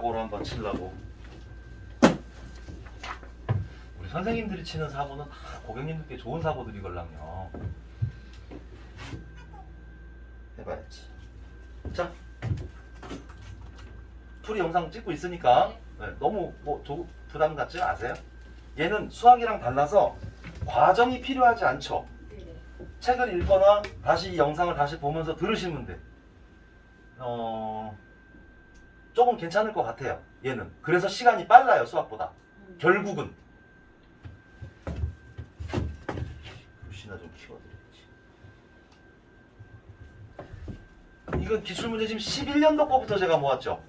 사고로 한번 치려고. 우리 선생님들이 치는 사고는 다 고객님들께 좋은 사고들이걸랑요. 해봐야지. 자, 풀이 영상 찍고 있으니까 네, 너무 부담 갖지 마세요. 얘는 수학이랑 달라서 과정이 필요하지 않죠. 책을 읽거나 다시 이 영상을 다시 보면서 들으시면 돼. 조금 괜찮을 것 같아요. 얘는. 그래서 시간이 빨라요, 수학보다. 결국은. 글씨나 좀 키워드려야지. 이건 기출문제 지금 11년도 거부터 제가 모았죠.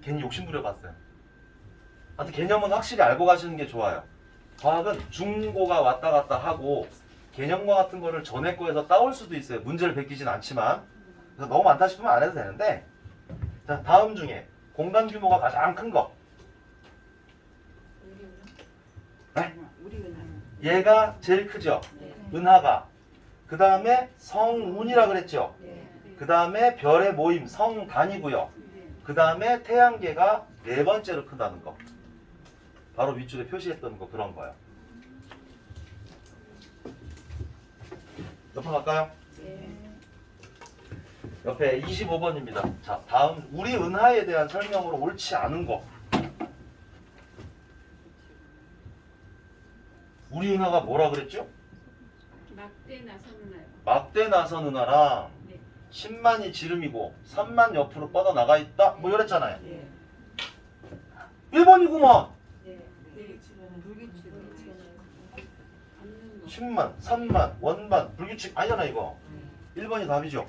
괜히 욕심 부려봤어요. 하여튼 개념은 확실히 알고 가시는 게 좋아요. 과학은 중고가 왔다 갔다 하고 개념과 같은 거를 전에 거에서 따올 수도 있어요. 문제를 베끼진 않지만. 그래서 너무 많다 싶으면 안 해도 되는데. 자, 다음 중에 공간 규모가 가장 큰 거. 네? 얘가 제일 크죠. 은하가. 그 다음에 성운이라 그랬죠. 그 다음에 별의 모임 성단이고요. 그 다음에 태양계가 네 번째로 크다는 거. 바로 윗줄에 표시했던 거 그런 거요. 옆에 갈까요? 옆에 25번입니다. 자, 다음 우리 은하에 대한 설명으로 옳지 않은 거. 우리 은하가 뭐라 그랬죠? 막대 나선 은하요. 막대 나선 은하랑 네. 10만이 지름이고 3만 옆으로 뻗어나가 있다? 뭐 이랬잖아요. 1번이구먼. 10만, 3만, 원반, 불규칙 아니잖아 이거. 1번이 답이죠.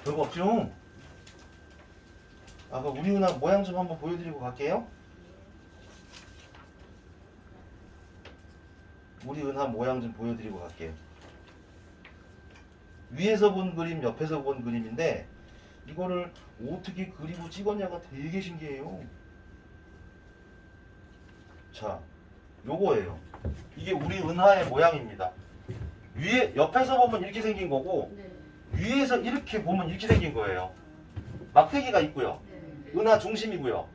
별거 없죠. 아까 우리 은하 모양 좀 한번 보여드리고 갈게요. 우리 은하 모양 좀 보여드리고 갈게요. 위에서 본 그림, 옆에서 본 그림인데 이거를 어떻게 그리고 찍었냐가 되게 신기해요. 자, 요거예요. 이게 우리 은하의 모양입니다. 위에 옆에서 보면 이렇게 생긴 거고 위에서 이렇게 보면 이렇게 생긴 거예요. 막대기가 있고요. 은하 중심이고요.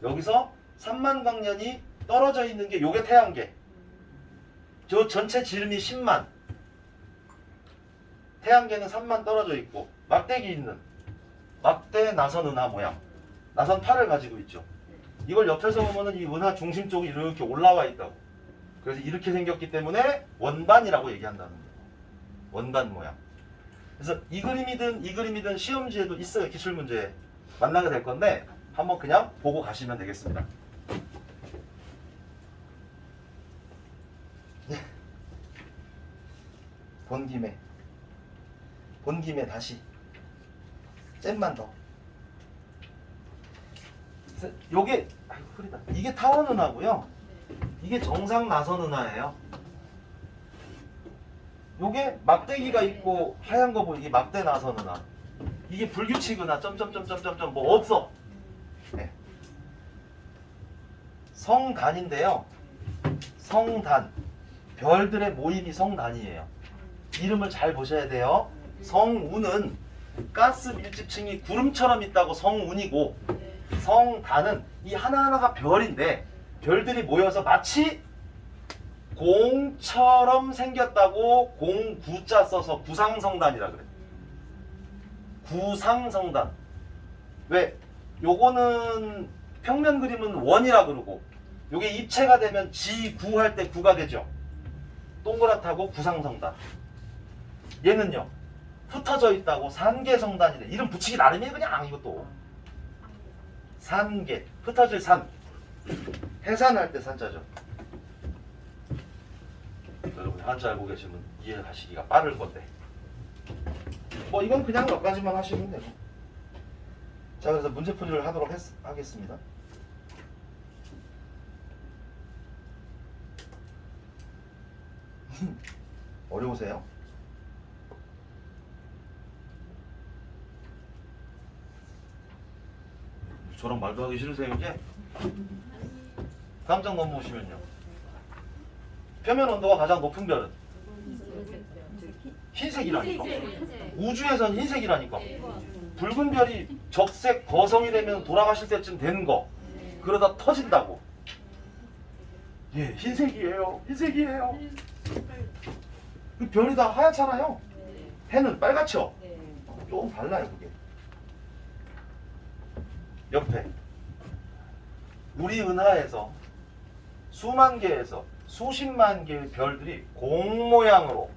여기서 3만 광년이 떨어져 있는 게 요게 태양계. 저 전체 지름이 10만. 태양계는 3만 떨어져 있고 막대기 있는 막대 나선 은하 모양. 나선 팔을 가지고 있죠. 이걸 옆에서 보면은 이 은하 중심 쪽이 이렇게 올라와 있다고. 그래서 이렇게 생겼기 때문에 원반이라고 얘기한다는 거예요. 원반 모양. 그래서 이 그림이든 시험지에도 있어요. 기출문제에 만나게 될 건데 한번 그냥 보고 가시면 되겠습니다. 본 김에 다시 잼만 더. 요게 아이고 흐리다. 이게 타원 은하고요. 이게 정상 나선 은하예요. 요게 막대기가 있고 하얀 거 보이게 막대 나선 은하. 이게 불규칙 은하 점점점점점점 뭐 없어. 네. 성단인데요. 성단. 별들의 모임이 성단이에요. 이름을 잘 보셔야 돼요. 성운은 가스 밀집층이 구름처럼 있다고 성운이고 성단은 이 하나하나가 별인데 별들이 모여서 마치 공처럼 생겼다고 공구자 써서 구상성단이라 그래. 구상성단. 왜? 요거는 평면 그림은 원이라 그러고 요게 입체가 되면 지구 할 때 구가 되죠. 동그랗다고 구상성단. 얘는요. 흩어져 있다고 산계성단이래. 이름 붙이기 나름이에요 그냥 이것도. 산계. 흩어질 산. 해산할 때 산자죠. 여러분 한자 알고 계시면 이해하시기가 빠를 건데 뭐 이건 그냥 몇 가지만 하시면 되고. 자, 그래서 문제풀이를 하도록 하겠습니다. 어려우세요? 저랑 말도 하기 싫으세요 이제? 깜짝 넘어오시면요. 표면 온도가 가장 높은 별은? 흰색이라니까. 우주에선 흰색이라니까. 붉은 별이 적색 거성이 되면 돌아가실 때쯤 되는 거. 네. 그러다 터진다고. 예, 흰색이에요. 흰색이에요. 그 별이 다 하얗잖아요. 네. 해는 빨갛죠. 네. 조금 달라요, 그게. 옆에 우리 은하에서 수만 개에서 수십만 개의 별들이 공 모양으로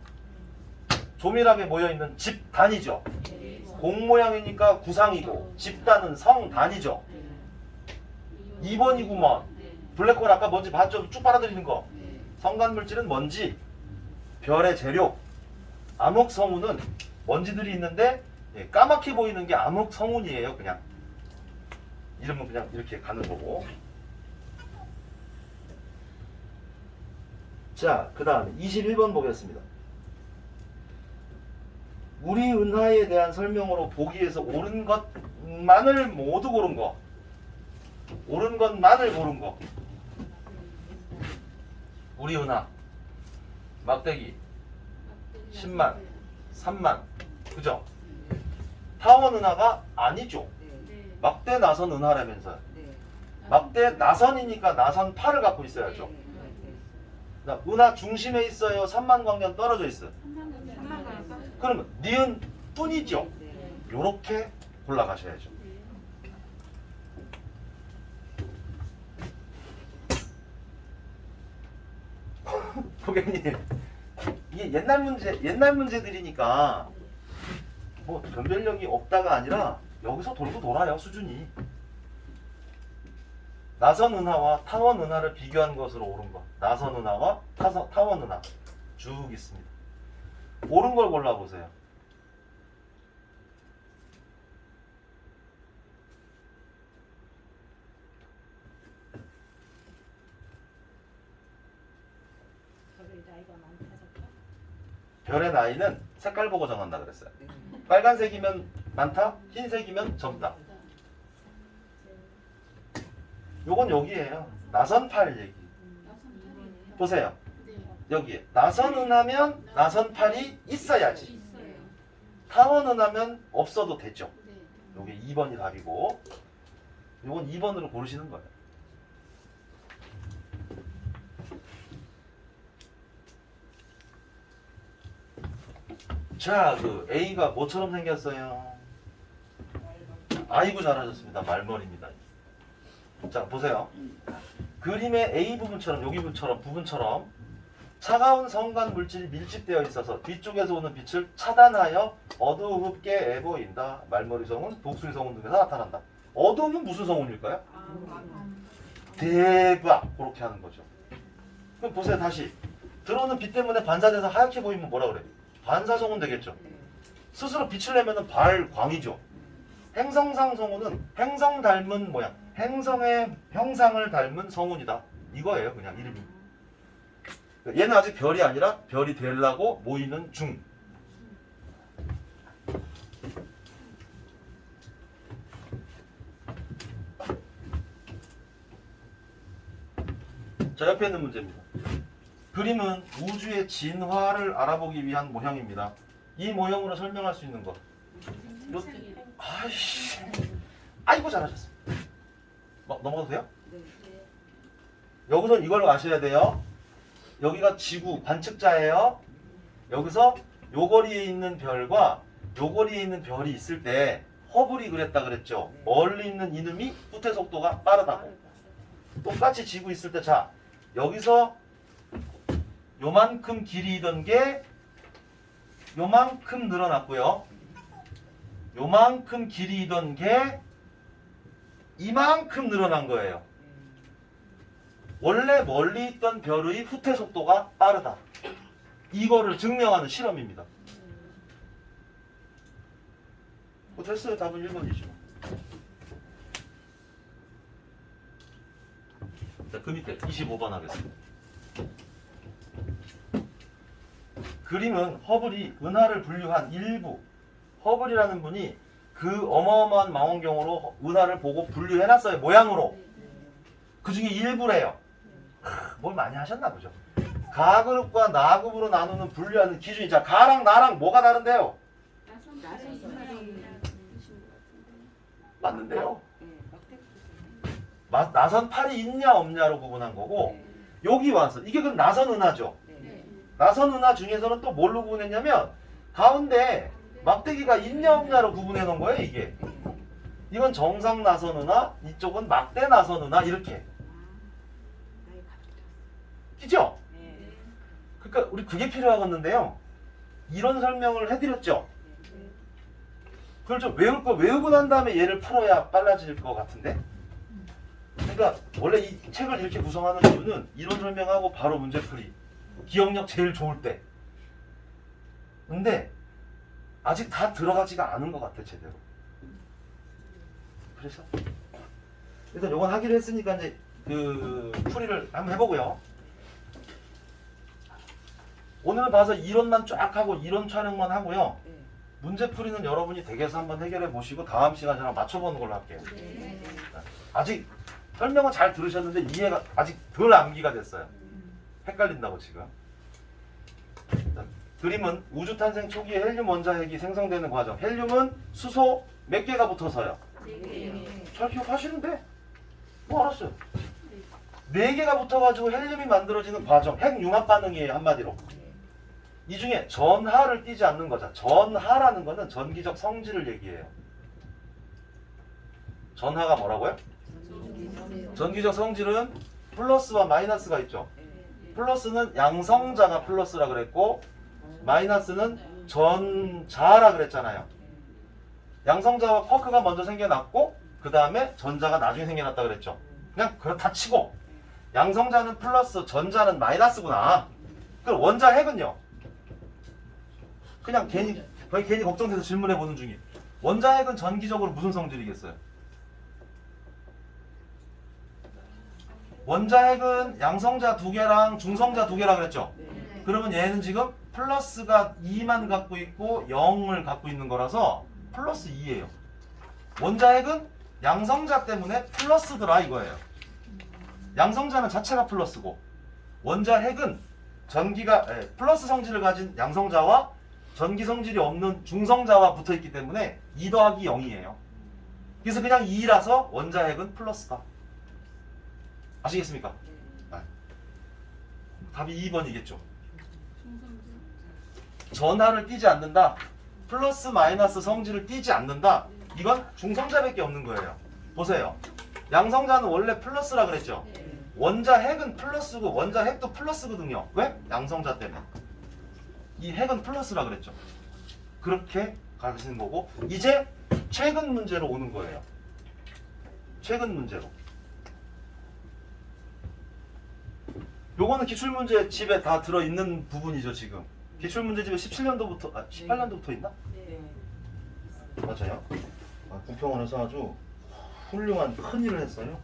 조밀하게 모여있는 집단이죠. 네. 공 모양이니까 구상이고 집단은 성단이죠. 2번이구먼. 네. 블랙홀 아까 먼지 봤죠? 쭉 빨아들이는 거. 네. 성간 물질은 먼지, 별의 재료. 암흑 성운은 먼지들이 있는데 예, 까맣게 보이는 게 암흑 성운이에요. 그냥 이름은 그냥 이렇게 가는 거고. 자, 그 다음에 21번 보겠습니다. 우리 은하에 대한 설명으로 보기에서 옳은 것만을 모두 고른 거. 옳은 것만을 고른 거. 우리 은하 막대기 10만 3만 그죠? 타원 은하가 아니죠. 네. 막대 나선 은하라면서요. 네. 막대 나선이니까 나선 8을 갖고 있어야죠. 그다음 은하 중심에 있어요. 3만 광년 떨어져 있어요. 그러면 니은 뿐이죠. 네. 요렇게 골라가셔야죠. 고객님, 이게 옛날 문제들이니까 뭐 변별력이 없다가 아니라 여기서 돌고 돌아요, 수준이. 나선 은하와 타원 은하를 비교한 것으로 옳은 것. 나선 은하와 타원 은하 쭉 있습니다. 옳은 걸 골라보세요. 별의 나이는 색깔 보고 정한다 그랬어요. 빨간색이면 많다, 흰색이면 적다. 요건 여기에요. 나선팔 얘기. 보세요. 여기에 나선은 하면 나선팔이 있어야지. 있어요. 타원은 하면 없어도 되죠. 네. 요게 2번이 답이고 요건 2번으로 고르시는 거예요. 자, 그 A가 뭐처럼 생겼어요? 아이고 잘하셨습니다. 말머리입니다. 자, 보세요. 그림의 A 부분처럼 여기 부분처럼 차가운 성간 물질이 밀집되어 있어서 뒤쪽에서 오는 빛을 차단하여 어두웁게 애 보인다. 말머리 성운, 독수리 성운 등에서 나타난다. 어두움은 무슨 성운일까요? 대박! 그렇게 하는 거죠. 그럼 보세요. 다시 들어오는 빛 때문에 반사돼서 하얗게 보이면 뭐라 그래? 반사성운 되겠죠. 스스로 빛을 내면은 발광이죠. 행성상 성운은 행성 닮은 모양, 행성의 형상을 닮은 성운이다. 이거예요, 그냥 이름이. 얘는 아직 별이 아니라 별이 되려고 모이는 중. 자, 옆에 있는 문제입니다. 그림은 우주의 진화를 알아보기 위한 모형입니다. 이 모형으로 설명할 수 있는 것. 아이씨. 아이고 잘하셨습니다. 넘어가도 돼요? 여기서 이걸 아셔야 돼요. 여기가 지구 관측자예요. 여기서 요 거리에 있는 별과 요 거리에 있는 별이 있을 때 허블이 그랬다 그랬죠. 멀리 있는 이놈이 후퇴 속도가 빠르다고. 똑같이 지구 있을 때 자, 여기서 요만큼 길이던 게 요만큼 늘어났고요. 요만큼 길이던 게 이만큼 늘어난 거예요. 원래 멀리 있던 별의 후퇴 속도가 빠르다. 이거를 증명하는 실험입니다. 됐어요. 답은 1번이죠. 자, 그 밑에 25번 하겠습니다. 그림은 허블이 은하를 분류한 일부. 허블이라는 분이 그 어마어마한 망원경으로 은하를 보고 분류해놨어요. 모양으로. 그 중에 일부래요. 뭘 많이 하셨나 보죠. 가그룹과 나그룹으로 나누는 분류하는 기준이 자 가랑 나랑 뭐가 다른데요? 맞는데요. 네, 막대기. 나선 팔이 있냐 없냐로 구분한 거고 여기 와서 이게 그럼 나선 은하죠. 네. 나선 은하 중에서는 또 뭘로 구분했냐면 가운데 막대기가 있냐 없냐로 구분해 놓은 거예요. 이게 이건 정상 나선 은하, 이쪽은 막대 나선 은하 이렇게 끼죠? 네. 그러니까 우리 그게 필요하겠는데요. 이런 설명을 해드렸죠. 그걸 좀 외울 거 외우고 난 다음에 얘를 풀어야 빨라질 것 같은데. 그러니까 원래 이 책을 이렇게 구성하는 이유는 이론 설명하고 바로 문제풀이, 기억력 제일 좋을 때. 근데 아직 다 들어가지가 않은 것 같아 제대로. 그래서 일단 요건 하기로 했으니까 이제 그 풀이를 한번 해보고요. 오늘은 봐서 이론만 쫙 하고 이론 촬영만 하고요. 네. 문제풀이는 여러분이 댁에서 한번 해결해 보시고 다음 시간에 저랑 맞춰보는 걸로 할게요. 네. 아직 설명은 잘 들으셨는데 이해가 아직 덜 암기가 됐어요. 헷갈린다고 지금. 자, 그림은 우주 탄생 초기에 헬륨 원자핵이 생성되는 과정. 헬륨은 수소 몇 개가 붙어서요. 네. 잘 기억하시는데? 뭐 알았어요. 네 개가 붙어가지고 헬륨이 만들어지는 과정. 핵융합 반응이에요 한마디로. 이 중에 전하를 띄지 않는 거죠. 전하라는 거는 전기적 성질을 얘기해요. 전하가 뭐라고요? 전기적 성질은 플러스와 마이너스가 있죠. 플러스는 양성자가 플러스라 그랬고 마이너스는 전자라 그랬잖아요. 양성자와 쿼크가 먼저 생겨났고 그 다음에 전자가 나중에 생겨났다 그랬죠. 그냥 그렇다 치고 양성자는 플러스 전자는 마이너스구나. 그럼 원자핵은요? 그냥 거의 괜히 걱정돼서 질문해 보는 중이. 원자핵은 전기적으로 무슨 성질이겠어요? 원자핵은 양성자 2개랑 중성자 2개라 그랬죠? 그러면 얘는 지금 플러스가 2만 갖고 있고 0을 갖고 있는 거라서 플러스 2예요. 원자핵은 양성자 때문에 플러스더라 이거예요. 양성자는 자체가 플러스고 원자핵은 플러스 성질을 가진 양성자와 전기 성질이 없는 중성자와 붙어 있기 때문에 2 더하기 0이에요. 그래서 그냥 2라서 원자핵은 플러스다. 아시겠습니까? 답이 2번이겠죠. 전하를 띄지 않는다. 플러스 마이너스 성질을 띄지 않는다. 이건 중성자밖에 없는 거예요. 보세요. 양성자는 원래 플러스라 그랬죠. 원자핵은 플러스고 원자핵도 플러스거든요. 왜? 양성자 때문에. 이 핵은 플러스라 그랬죠. 그렇게 가시는 거고 이제 최근 문제로 오는 거예요. 최근 문제로. 요거는 기출문제 집에 다 들어있는 부분이죠 지금. 기출문제 집에 17년도부터 18년도부터 있나? 네. 맞아요. 국평원에서 아주 훌륭한 큰 일을 했어요.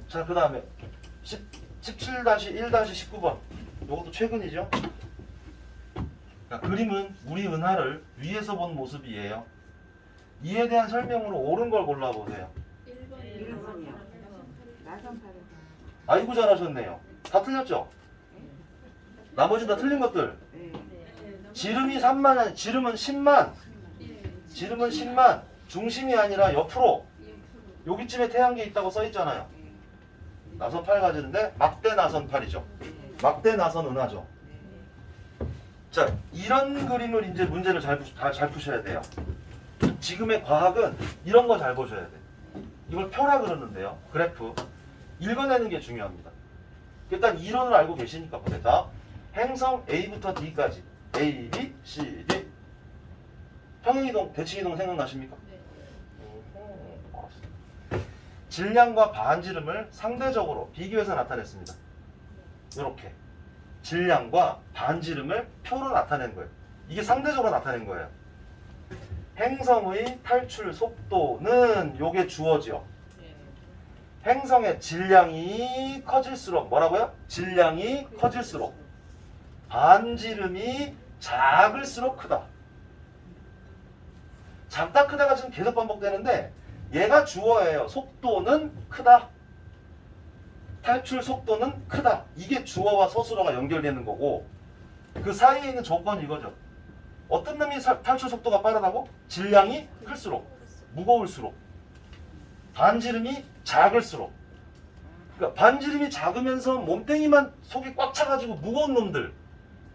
자, 그 다음에 17-1-19번. 요것도 최근이죠. 그러니까 그림은 우리 은하를 위에서 본 모습이에요. 이에 대한 설명으로 옳은 걸 골라보세요. 1번이요. 나선 팔을. 아이고 잘하셨네요. 다 틀렸죠? 나머지 다 틀린 것들. 네. 지름이 3만 아니 지름은 10만. 지름은 10만. 중심이 아니라 옆으로. 여기쯤에 태양계 있다고 써 있잖아요. 나선 8 가지는데 막대 나선 8이죠. 막대 나선 은하죠. 자, 이런 그림을 이제 문제를 잘 푸셔야 돼요. 지금의 과학은 이런 거 잘 보셔야 돼. 이걸 표라 그러는데요. 그래프. 읽어내는 게 중요합니다. 일단 이론을 알고 계시니까 보세요. 자, 행성 A부터 D까지 A, B, C, D. 평행이동, 대칭이동 생각나십니까? 질량과 반지름을 상대적으로 비교해서 나타냈습니다. 이렇게 질량과 반지름을 표로 나타낸 거예요. 이게 상대적으로 나타낸 거예요. 행성의 탈출 속도는 요게 주어지요. 행성의 질량이 커질수록 뭐라고요? 질량이 커질수록 반지름이 작을수록 크다. 작다 크다가 지금 계속 반복되는데 얘가 주어예요. 속도는 크다. 탈출 속도는 크다. 이게 주어와 서술어가 연결되는 거고 그 사이에 있는 조건이 이거죠. 어떤 놈이 탈출 속도가 빠르다고? 질량이 클수록, 무거울수록, 반지름이 작을수록. 그러니까 반지름이 작으면서 몸뚱이만 속이 꽉 차가지고 무거운 놈들,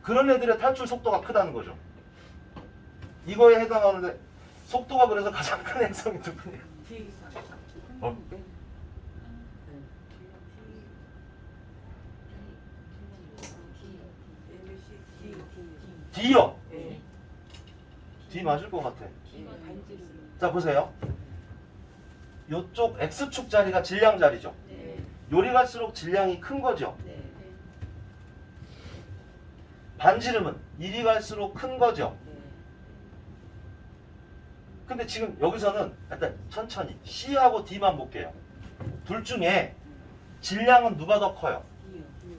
그런 애들의 탈출 속도가 크다는 거죠. 이거에 해당하는데 속도가 그래서 가장 큰 행성이 누구냐? 어? D요. D 맞을 것 같아. 자 보세요. 요쪽 X축 자리가 질량 자리죠. 요리 갈수록 질량이 큰 거죠. 반지름은 이리 갈수록 큰 거죠. 근데 지금 여기서는 일단 천천히 C하고 D만 볼게요. 둘 중에 질량은 누가 더 커요?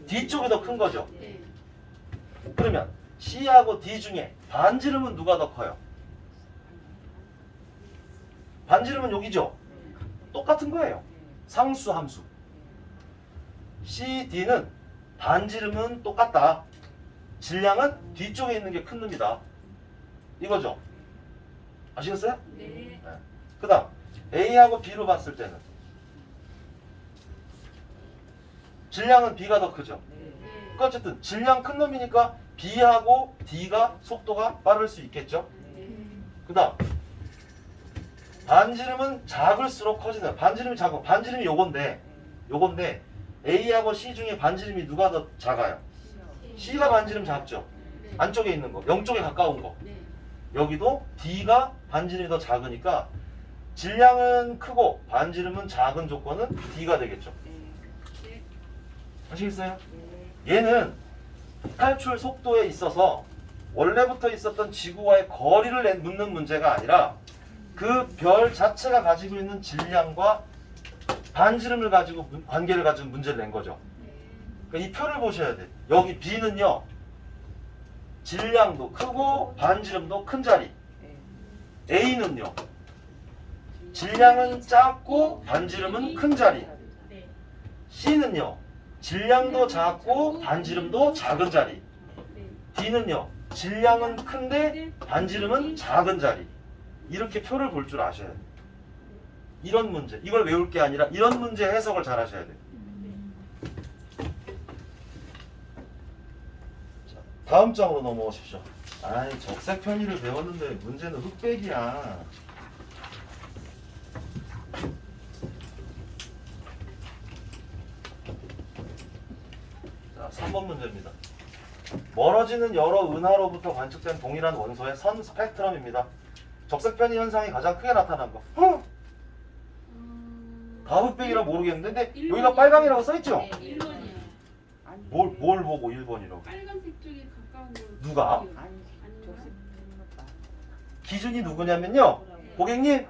D 쪽이 더 큰 거죠. 네. 그러면 C하고 D 중에 반지름은 누가 더 커요? 반지름은 여기죠. 똑같은 거예요. 상수 함수. C, D는 반지름은 똑같다. 질량은 뒤쪽에 있는 게 큰 놈이다. 이거죠. 아시겠어요? 네. 그 다음 A하고 B로 봤을 때는 질량은 B가 더 크죠. 그러니까 어쨌든 질량 큰 놈이니까 B하고 D가 속도가 빠를 수 있겠죠. 그 다음 반지름은 작을수록 커지는, 반지름이 작은, 반지름이 요건데 A하고 C 중에 반지름이 누가 더 작아요? C가 반지름 작죠. 안쪽에 있는 거, 0쪽에 가까운 거. 네. 여기도 D가 반지름이 더 작으니까 질량은 크고 반지름은 작은 조건은 D가 되겠죠. 네. 아시겠어요? 얘는 탈출 속도에 있어서 원래부터 있었던 지구와의 거리를 묻는 문제가 아니라 그 별 자체가 가지고 있는 질량과 반지름을 가지고 관계를 가지고 문제를 낸 거죠. 그러니까 이 표를 보셔야 돼. 여기 B는요, 질량도 크고 반지름도 큰 자리. A는요, 질량은 작고 반지름은 큰 자리. 네. C는요, 질량도 작고 반지름도 작은 자리. 네. D는요, 질량은 큰데 반지름은 작은 자리. 이렇게 표를 볼 줄 아셔야 돼요. 이런 문제, 이걸 외울 게 아니라 이런 문제 해석을 잘 하셔야 돼요. 자, 다음 장으로 넘어오십시오. 아이, 적색 편의를 배웠는데 문제는 흑백이야. 자, 3번 문제입니다. 멀어지는 여러 은하로부터 관측된 동일한 원소의 선 스펙트럼입니다. 적색 편의 현상이 가장 크게 나타난 거. 다 흑백이라 모르겠는데, 근데 여기가 빨강이라고 써있죠? 네, 1번이요. 뭘 보고 1번이라고? 빨간색 쪽에 가까운 거. 누가? 아닌가? 기준이 누구냐면요, 고객님,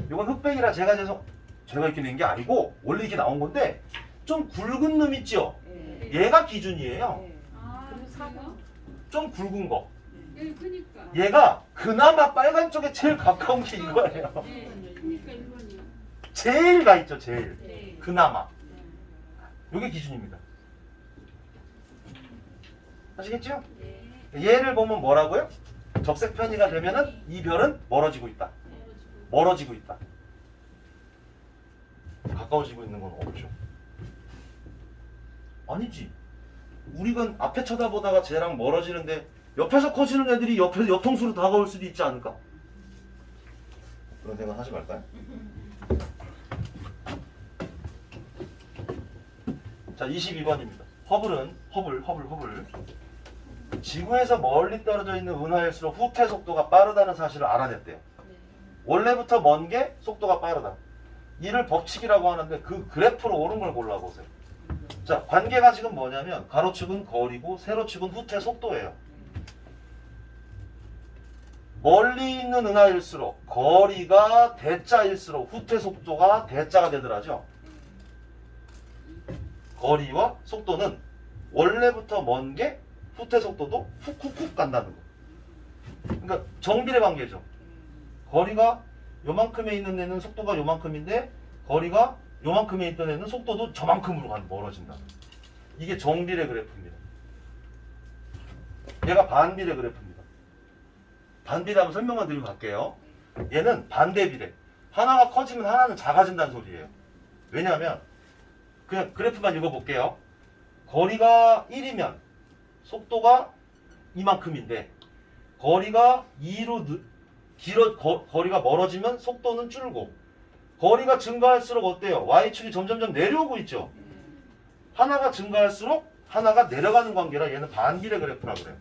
이건 흑백이라 제가 이렇게 낸 게 아니고 원래 이렇게 나온 건데 좀 굵은 놈 있죠? 얘가 기준이에요. 아, 그래요? 좀 굵은 거. 네, 그니까. 얘가 그나마 빨간 쪽에 제일 가까운 게 이거예요. 네, 그니까 1번이요. 제일 가 있죠, 제일. 네. 그나마. 이게 기준입니다. 아시겠죠? 네. 얘를 보면 뭐라고요? 적색 편의가 되면은 이 별은 멀어지고 있다. 멀어지고 있다. 가까워지고 있는 건 없죠. 아니지. 우리가 앞에 쳐다보다가 쟤랑 멀어지는데 옆에서 커지는 애들이 옆통수로 다가올 수도 있지 않을까? 그런 생각 하지 말까요? 자, 22번입니다. 허블은 지구에서 멀리 떨어져 있는 은하일수록 후퇴 속도가 빠르다는 사실을 알아냈대요. 원래부터 먼 게 속도가 빠르다. 이를 법칙이라고 하는데 그 그래프로 오른 걸 골라보세요. 자, 관계가 지금 뭐냐면 가로축은 거리고 세로축은 후퇴 속도예요. 멀리 있는 은하일수록 거리가 대자일수록 후퇴 속도가 대자가 되더라죠. 거리와 속도는 원래부터 먼 게 후퇴 속도도 훅훅훅 간다는 거. 그러니까 정비례 관계죠. 거리가 요만큼에 있는 애는 속도가 요만큼인데 거리가 요만큼에 있던 애는 속도도 저만큼으로 멀어진다. 이게 정비례 그래프입니다. 얘가 반비례 그래프입니다. 반비례 한번 설명만 드리고 갈게요. 얘는 반대비례. 하나가 커지면 하나는 작아진다는 소리예요. 왜냐하면 그냥 그래프만 읽어볼게요. 거리가 1이면 속도가 이만큼인데 거리가 2로 거리가 멀어지면 속도는 줄고 거리가 증가할수록 어때요? y축이 점점점 내려오고 있죠. 하나가 증가할수록 하나가 내려가는 관계라 얘는 반비례 그래프라 그래요.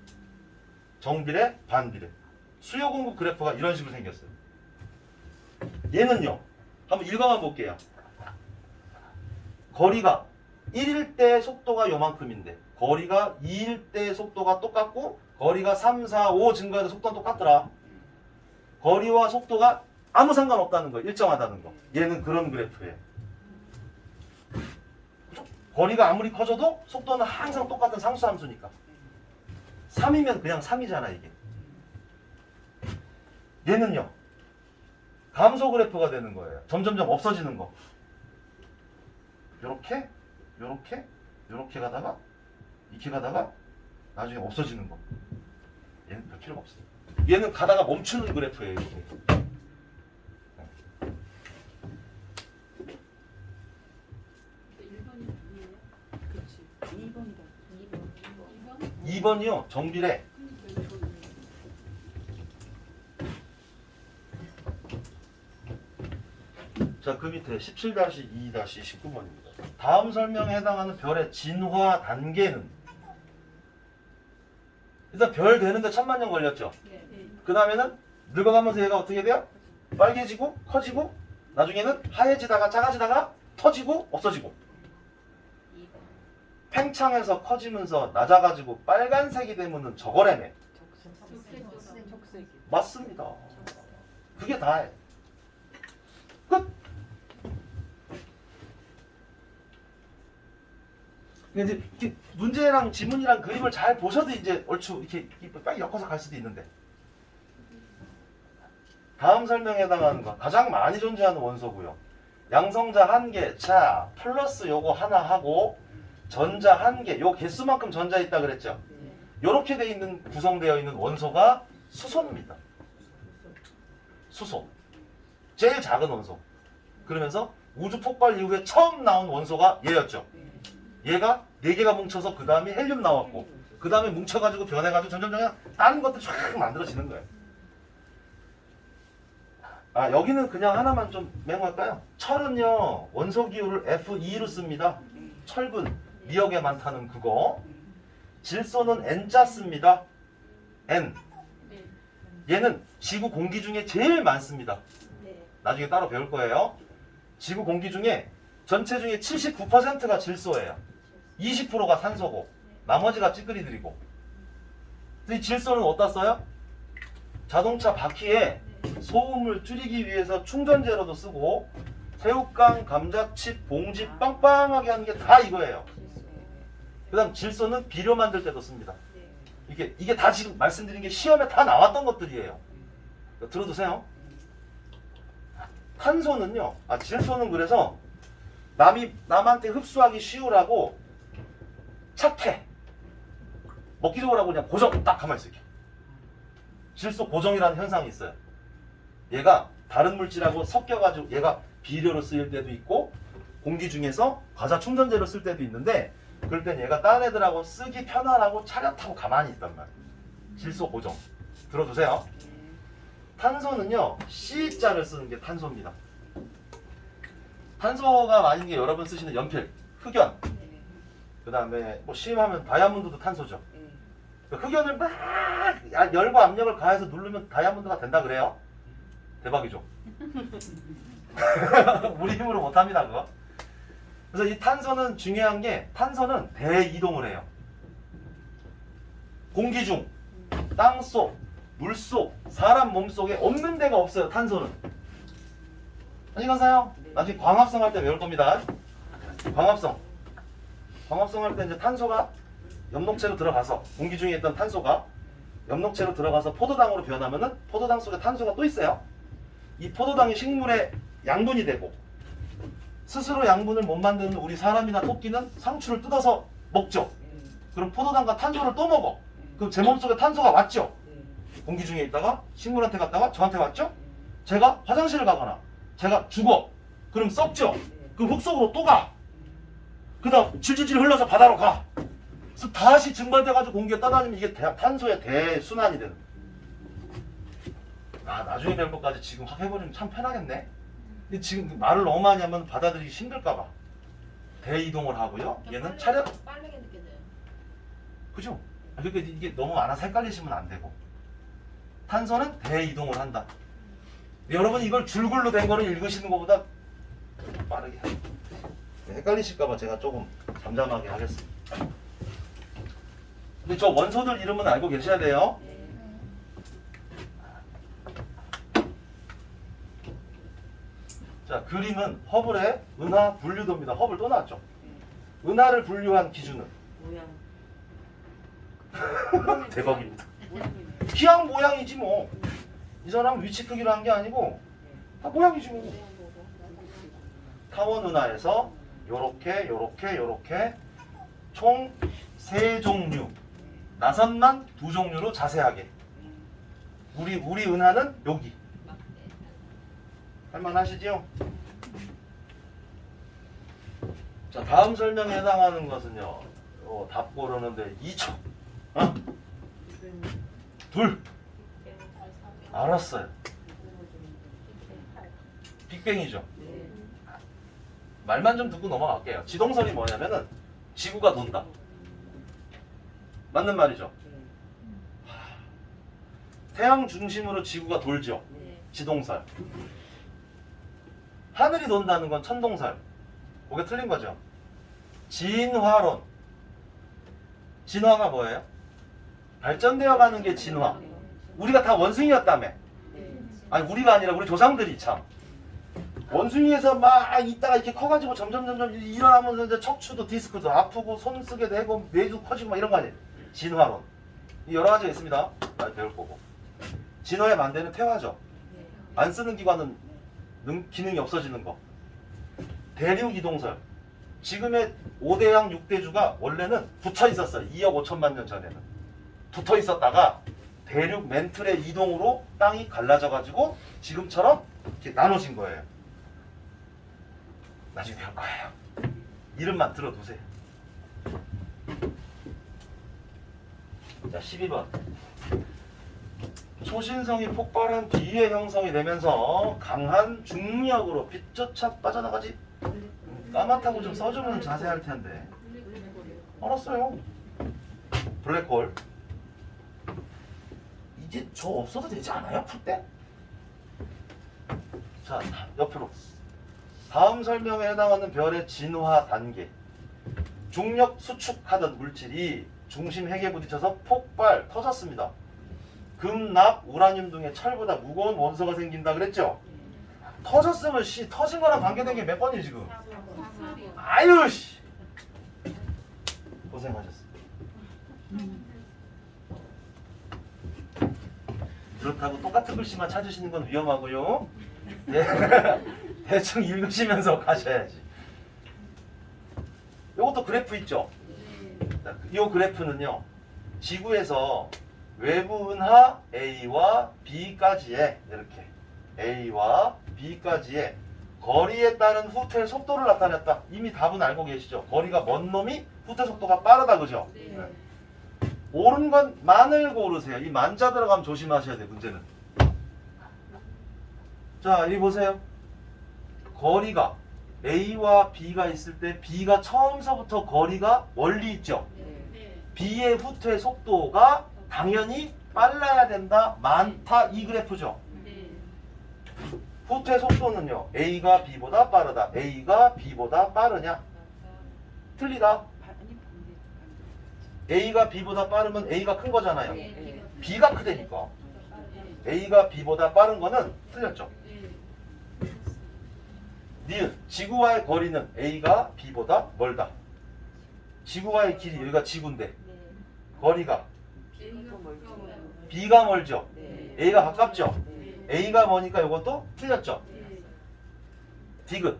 정비례, 반비례. 수요 공급 그래프가 이런 식으로 생겼어요. 얘는요. 한번 읽어만 볼게요. 거리가 1일 때 속도가 요만큼인데 거리가 2일 때 속도가 똑같고 거리가 3, 4, 5 증가해도 속도는 똑같더라. 거리와 속도가 아무 상관없다는 거예요. 일정하다는 거. 얘는 그런 그래프예요. 거리가 아무리 커져도 속도는 항상 똑같은 상수함수니까. 3이면 그냥 3이잖아 이게. 얘는요. 감소 그래프가 되는 거예요. 점점점 없어지는 거. 요렇게 요렇게 요렇게 가다가 이렇게 가다가 나중에 없어지는 거. 얘는 별 필요가 없어요. 얘는 가다가 멈추는 그래프예요. 이렇게. 그렇지. 2번이다. 2번. 2번이요. 정비례. 자, 그 밑에 17-2-19번입니다. 다음 설명에 해당하는 별의 진화 단계는 일단 별 되는데 1000만 년 걸렸죠. 네. 그 다음에는 늙어가면서 얘가 어떻게 돼요? 빨개지고 커지고 나중에는 하얘지다가 작아지다가 터지고 없어지고 팽창해서 커지면서 낮아가지고 빨간색이 되면은 저거래매. 적색이. 맞습니다. 그게 다예요. 끝. 근데 이제 이렇게 문제랑 지문이랑 그림을 잘 보셔도 이제 얼추 이렇게 빨리 엮어서 갈 수도 있는데. 다음 설명에 해당하는 거 가장 많이 존재하는 원소고요. 양성자 1개, 자 플러스 요거 하나 하고 전자 1개, 요 개수만큼 전자 있다 그랬죠. 요렇게 돼 있는 구성되어 있는 원소가 수소입니다. 수소. 제일 작은 원소. 그러면서 우주 폭발 이후에 처음 나온 원소가 얘였죠. 얘가 4개가 뭉쳐서 그 다음에 헬륨 나왔고 그 다음에 뭉쳐가지고 변해가지고 점점 다른 것들이 쫙 만들어지는 거예요. 아, 여기는 그냥 하나만 좀 메모할까요? 철은요 원소 기호를 Fe2로 씁니다. 철분 미역에 많다는 그거. 질소는 N자 씁니다. N. 얘는 지구 공기 중에 제일 많습니다. 나중에 따로 배울 거예요. 지구 공기 중에 전체 중에 79%가 질소예요. 20%가 산소고 나머지가 찌끄리들이고. 이 질소는 어디다 써요? 자동차 바퀴에 소음을 줄이기 위해서 충전재로도 쓰고 새우깡, 감자칩, 봉지 빵빵하게 하는 게 다 이거예요. 그 다음 질소는 비료 만들 때도 씁니다. 이게 다 지금 말씀드린 게 시험에 다 나왔던 것들이에요. 들어두세요. 탄소는요, 질소는 그래서 남한테 흡수하기 쉬우라고 착해. 먹기 좋으라고 그냥 고정 딱 가만히 있을게. 질소 고정이라는 현상이 있어요. 얘가 다른 물질하고 섞여가지고 얘가 비료로 쓰일 때도 있고 공기 중에서 과자 충전재로 쓸 때도 있는데 그럴 땐 얘가 다른 애들하고 쓰기 편하라고 차렷하고 가만히 있단 말이에요. 질소 고정. 들어두세요. 탄소는요 C자를 쓰는 게 탄소입니다. 탄소가 많은 게 여러분 쓰시는 연필, 흑연, 그 다음에 뭐 시음하면 다이아몬드도 탄소죠. 흑연을 막 열과 압력을 가해서 누르면 다이아몬드가 된다 그래요. 대박이죠. 우리 힘으로 못합니다 그거. 그래서 이 탄소는 중요한 게 탄소는 대이동을 해요. 공기 중, 땅 속, 물 속, 사람 몸 속에 없는 데가 없어요. 탄소는. 아시겠어요? 나중에 광합성 할 때 배울 겁니다. 광합성 할 때 이제 탄소가 엽록체로 들어가서 공기 중에 있던 탄소가 엽록체로 들어가서 포도당으로 변하면은 포도당 속에 탄소가 또 있어요. 이 포도당이 식물의 양분이 되고 스스로 양분을 못 만드는 우리 사람이나 토끼는 상추를 뜯어서 먹죠. 그럼 포도당과 탄소를 또 먹어. 그럼 제 몸속에 탄소가 왔죠. 공기 중에 있다가 식물한테 갔다가 저한테 왔죠? 제가 화장실을 가거나 제가 죽어. 그럼 썩죠? 그럼 흙 속으로 또 가. 그 다음 질질질 흘러서 바다로 가. 그래서 다시 증발돼가지고 공기에 떠다니면 이게 탄소의 대순환이 되는. 나중에 될 것까지 지금 확 해버리면 참 편하겠네. 근데 지금 말을 너무 많이 하면 받아들이기 힘들까봐 대이동을 하고요. 얘는 차량 빠르게 느껴져요. 그죠? 그러니까 이게 너무 많아서 헷갈리시면 안 되고 탄소는 대이동을 한다. 여러분 이걸 줄글로 된 거를 읽으시는 것보다 빠르게 헷갈리실까봐 제가 조금 잠잠하게 하겠습니다. 근데 저 원소들 이름은 알고 계셔야 돼요. 자, 그림은 허블의 은하 분류도입니다. 허블 또 나왔죠? 은하를 분류한 기준은 모양. 대박입니다. 모양이네. 기왕 모양이지 뭐. 이 사람 위치 크기로 한 게 아니고 다 모양이지 뭐. 타원 은하에서 요렇게 총 3종류, 나선만 2종류로 자세하게. 우리 은하는 여기. 할만하시죠? 자, 다음 설명에 해당하는 것은요. 답 고르는데 2초. 어? 둘. 알았어요. 빅뱅이죠. 말만 좀 듣고 넘어갈게요. 지동설이 뭐냐면은 지구가 돈다. 맞는 말이죠. 태양 중심으로 지구가 돌죠. 지동설. 하늘이 돈다는 건 천동설. 그게 틀린 거죠. 진화론. 진화가 뭐예요? 발전되어 가는 게 진화. 우리가 다 원숭이였다며. 아니 우리가 아니라 우리 조상들이 참. 원숭이에서 막 있다가 이렇게 커가지고 점점 일어나면서 이제 척추도 디스크도 아프고 손 쓰게 되고 뇌도 커지고 막 이런 거 아니에요. 진화론. 여러 가지가 있습니다. 많이 배울 거고. 진화의 반대는 퇴화죠. 안 쓰는 기관은 기능이 없어지는 거. 대륙 이동설. 지금의 5대양 6대주가 원래는 붙어 있었어요. 2억 5천만 년 전에는. 붙어 있었다가 대륙 멘틀의 이동으로 땅이 갈라져 가지고 지금처럼 이렇게 나눠진 거예요. 나중에 배울 거예요. 이름만 들어두세요. 자, 12번. 초신성이 폭발한 뒤에 형성이 되면서 강한 중력으로 빛조차 빠져나가지. 까맣다고 좀 써주면 자세할 텐데. 알았어요. 블랙홀. 이제 저 없어도 되지 않아요? 풀 때? 자, 옆으로. 다음 설명에 해당하는 별의 진화 단계. 중력 수축하던 물질이 중심 핵에 부딪혀서 폭발, 터졌습니다. 금, 납, 우라늄 등의 철보다 무거운 원소가 생긴다 그랬죠? 터졌으면 터진 거랑 관계된 게 몇 번이에요 지금? 아유 씨. 고생하셨습니다. 그렇다고 똑같은 글씨만 찾으시는 건 위험하고요. 대충 읽으시면서 가셔야지. 요것도 그래프 있죠? 이 그래프는요. 지구에서 외부 은하 A와 B까지의 이렇게 A와 B까지의 거리에 따른 후퇴 속도를 나타냈다. 이미 답은 알고 계시죠? 거리가 먼 놈이 후퇴 속도가 빠르다 그죠? 네. 옳은 건 만을 고르세요. 이 만자 들어가면 조심하셔야 돼. 문제는. 자, 여기 보세요. 거리가 A와 B가 있을 때 B가 처음서부터 거리가 멀리 있죠? B의 후퇴 속도가 당연히 빨라야 된다. 많다. 이 그래프죠? 후퇴 속도는요. A가 B보다 빠르다. A가 B보다 빠르냐? 틀리다. A가 B보다 빠르면 A가 큰 거잖아요. B가 크다니까. A가 B보다 빠른 거는 틀렸죠. 니은 지구와의 거리는 A가 B보다 멀다. 지구와의 길이 여기가 지구인데 거리가 B가 멀죠. A가 가깝죠. A가 머니까 이것도 틀렸죠. 디귿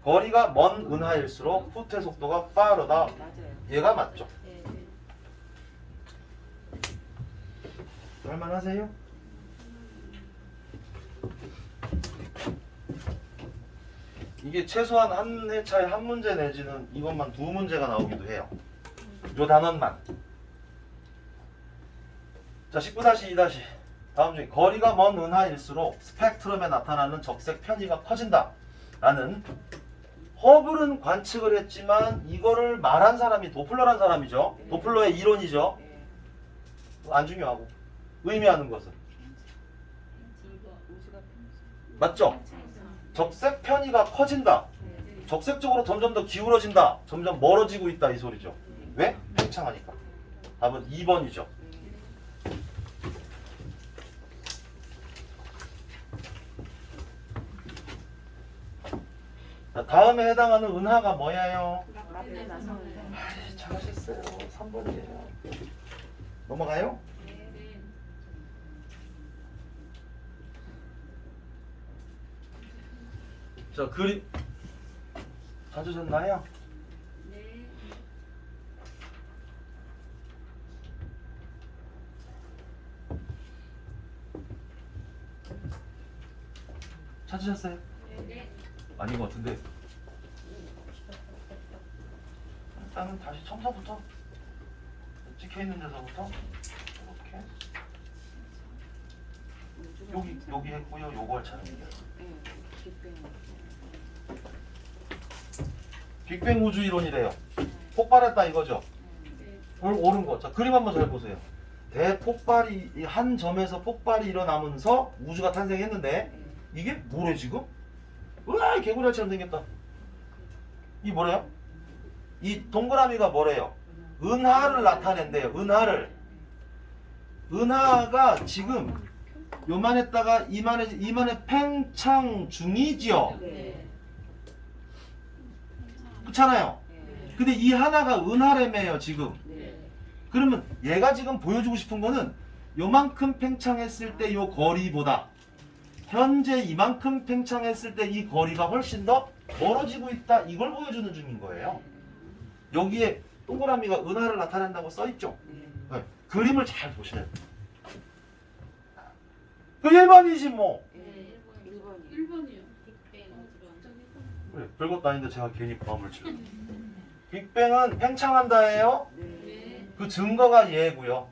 거리가 먼 은하일수록 후퇴 속도가 빠르다. 얘가 맞죠. 할만하세요? 이게 최소한 한 회차에 한 문제 내지는 이것만 두 문제가 나오기도 해요. 요 단원만. 자, 19-2- 다음 중에 거리가 먼 은하일수록 스펙트럼에 나타나는 적색 편의가 커진다 라는 허블은 관측을 했지만 이거를 말한 사람이 도플러란 사람이죠. 도플러의 이론이죠. 안 중요하고 의미하는 것은 맞죠? 적색 편의가 커진다. 적색 쪽으로 점점 더 기울어진다. 점점 멀어지고 있다 이 소리죠. 왜? 팽창하니까. 답은 2번이죠. 자, 다음에 해당하는 은하가 뭐예요? 맞대 나서는데. 잘하셨어요. 3번이에요. 넘어가요? 자, 그림 찾으셨나요? 찾으셨어요? 아닌 것 같은데. 일단은 다시 첨서부터 찍혀 있는 데서부터 이렇게 여기 했고요. 요걸 찾는 거예요. 빅뱅 우주 이론이래요. 폭발했다 이거죠. 옳은 거. 자, 그림 한번 잘 보세요. 대폭발이 이한 점에서 폭발이 일어나면서 우주가 탄생했는데 이게 뭐래 지금? 으아, 개구리알처럼 생겼다. 이 뭐래요? 이 동그라미가 뭐래요? 은하를 나타낸대요. 은하를. 은하가 지금 요만했다가 이만해 팽창 중이지요. 그렇잖아요. 근데 이 하나가 은하래매요 지금. 그러면 얘가 지금 보여주고 싶은 거는 요만큼 팽창했을 때 요 거리보다 현재 이만큼 팽창했을 때 이 거리가 훨씬 더 멀어지고 있다. 이걸 보여주는 중인 거예요. 여기에 동그라미가 은하를 나타낸다고 써있죠. 네. 그림을 잘 보셔야 돼요. 그 1번이지 뭐. 1번이요. 그래, 별것도 아닌데 제가 괜히 부함을 치고. 빅뱅은 팽창한다예요. 그 증거가 얘고요.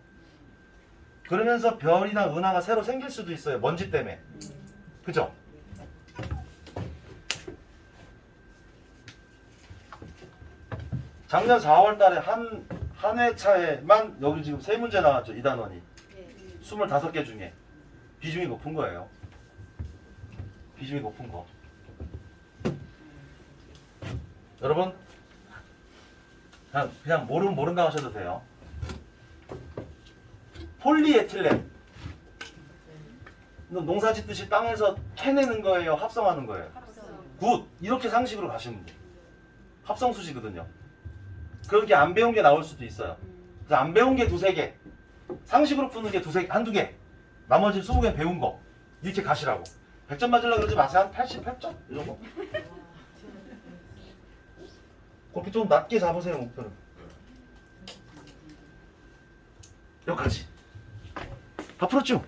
그러면서 별이나 은하가 새로 생길 수도 있어요. 먼지 때문에. 그죠? 작년 4월 달에 한 회차에만 여기 지금 3문제 나왔죠. 이 단원이. 25개 중에. 비중이 높은 거예요. 비중이 높은 거. 여러분, 그냥 모른다 하셔도 돼요. 폴리에틸렌. 농사 짓듯이 땅에서 캐내는 거예요? 합성하는 거예요? 굿! 이렇게 상식으로 가시면 돼요. 합성수지거든요. 그렇게 안 배운 게 나올 수도 있어요. 그래서 안 배운 게 2-3개. 상식으로 푸는 게 한두 개. 나머지 20개 배운 거. 이렇게 가시라고. 100점 맞으려고 그러지 마세요. 한 88점? 이 정도? 그렇게 좀 낮게 잡으세요, 목표를. 여기까지. 다 풀었죠?